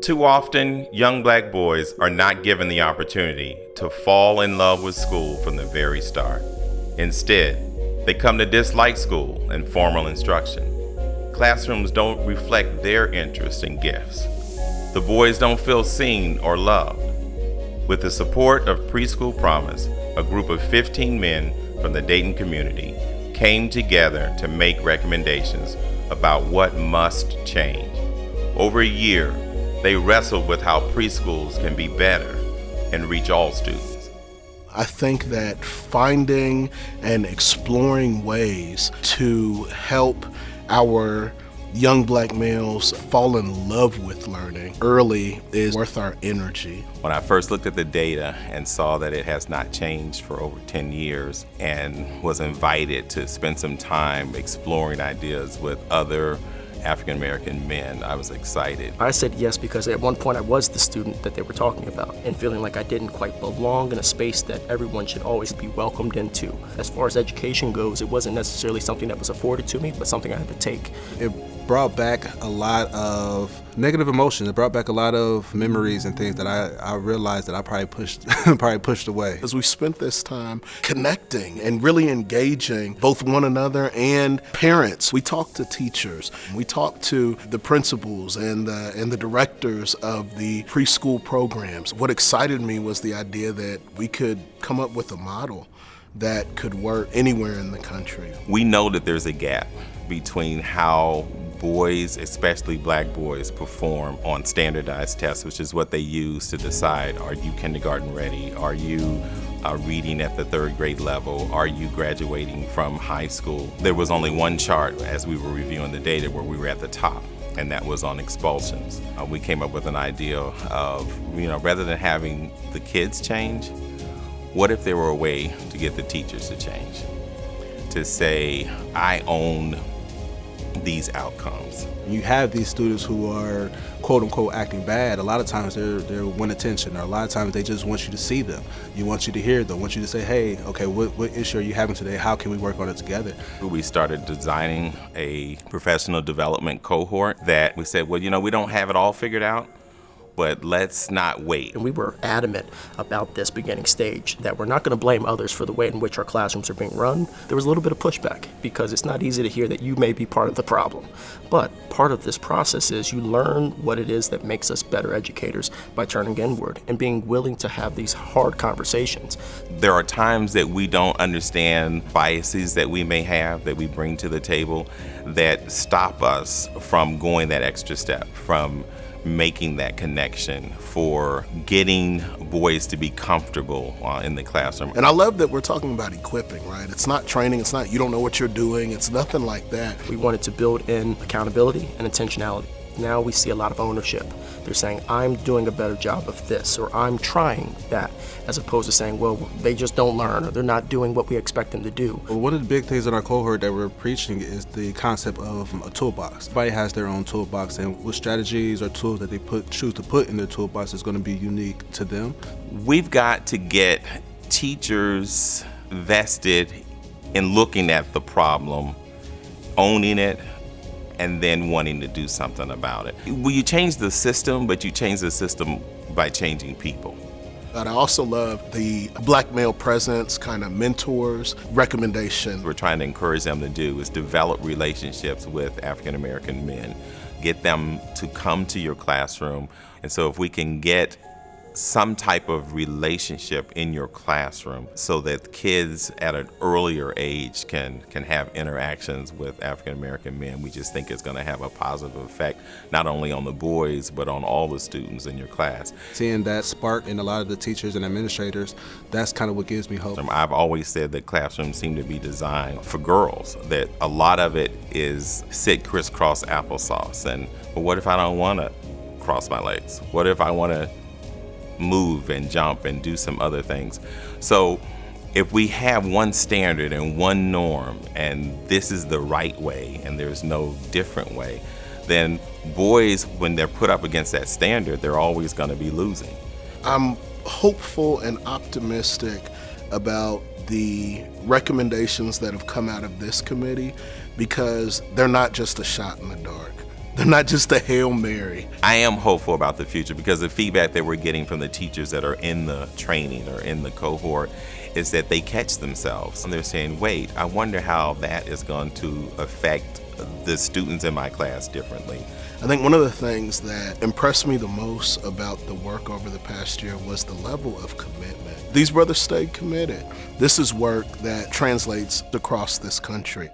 Too often, young black boys are not given the opportunity to fall in love with school from the very start. Instead, they come to dislike school and formal instruction. Classrooms don't reflect their interests and gifts. The boys don't feel seen or loved. With the support of Preschool Promise, a group of 15 men from the Dayton community came together to make recommendations about what must change. Over a year, they wrestled with how preschools can be better and reach all students. I think that finding and exploring ways to help our young black males fall in love with learning early is worth our energy. When I first looked at the data and saw that it has not changed for over 10 years and was invited to spend some time exploring ideas with other African American men, I was excited. I said yes because at one point I was the student that they were talking about and feeling like I didn't quite belong in a space that everyone should always be welcomed into. As far as education goes, it wasn't necessarily something that was afforded to me, but something I had to take. It brought back a lot of negative emotions. It brought back a lot of memories and things that I realized that I probably pushed away. As we spent this time connecting and really engaging both one another and parents, we talked to teachers, we talked to the principals and the directors of the preschool programs. What excited me was the idea that we could come up with a model that could work anywhere in the country. We know that there's a gap between how boys, especially black boys, perform on standardized tests, which is what they use to decide, are you kindergarten ready? Are you reading at the third grade level? Are you graduating from high school? There was only one chart as we were reviewing the data where we were at the top, and that was on expulsions. We came up with an idea of, rather than having the kids change, what if there were a way to get the teachers to change? To say, I own these outcomes. You have these students who are quote unquote acting bad. A lot of times they're want attention, or a lot of times they just want you to see them. You want you to hear them, want you to say, hey, okay, what issue are you having today? How can we work on it together? We started designing a professional development cohort that we said, well, we don't have it all figured out, but let's not wait. And we were adamant about this beginning stage, that we're not going to blame others for the way in which our classrooms are being run. There was a little bit of pushback because it's not easy to hear that you may be part of the problem. But part of this process is you learn what it is that makes us better educators by turning inward and being willing to have these hard conversations. There are times that we don't understand biases that we may have, that we bring to the table, that stop us from going that extra step, from making that connection, for getting boys to be comfortable in the classroom. And I love that we're talking about equipping, right? It's not training, it's not you don't know what you're doing, it's nothing like that. We wanted to build in accountability and intentionality. Now we see a lot of ownership. They're saying, I'm doing a better job of this, or I'm trying that, as opposed to saying, well, they just don't learn, or they're not doing what we expect them to do. Well, one of the big things in our cohort that we're preaching is the concept of a toolbox. Everybody has their own toolbox, and what strategies or tools that they choose to put in their toolbox is going to be unique to them. We've got to get teachers vested in looking at the problem, owning it, and then wanting to do something about it. Well, you change the system, but you change the system by changing people. But I also love the black male presence, kind of mentors, recommendation. We're trying to encourage them to do is develop relationships with African American men, get them to come to your classroom. And so if we can get some type of relationship in your classroom so that kids at an earlier age can have interactions with African American men, we just think it's going to have a positive effect, not only on the boys, but on all the students in your class. Seeing that spark in a lot of the teachers and administrators, that's kind of what gives me hope. I've always said that classrooms seem to be designed for girls, that a lot of it is sit crisscross applesauce. And well, what if I don't want to cross my legs? What if I want to move and jump and do some other things? So if we have one standard and one norm, and this is the right way and there's no different way, then boys, when they're put up against that standard, they're always going to be losing. I'm hopeful and optimistic about the recommendations that have come out of this committee, because they're not just a shot in the dark. They're not just a Hail Mary. I am hopeful about the future because the feedback that we're getting from the teachers that are in the training or in the cohort is that they catch themselves and they're saying, wait, I wonder how that is going to affect the students in my class differently. I think one of the things that impressed me the most about the work over the past year was the level of commitment. These brothers stayed committed. This is work that translates across this country.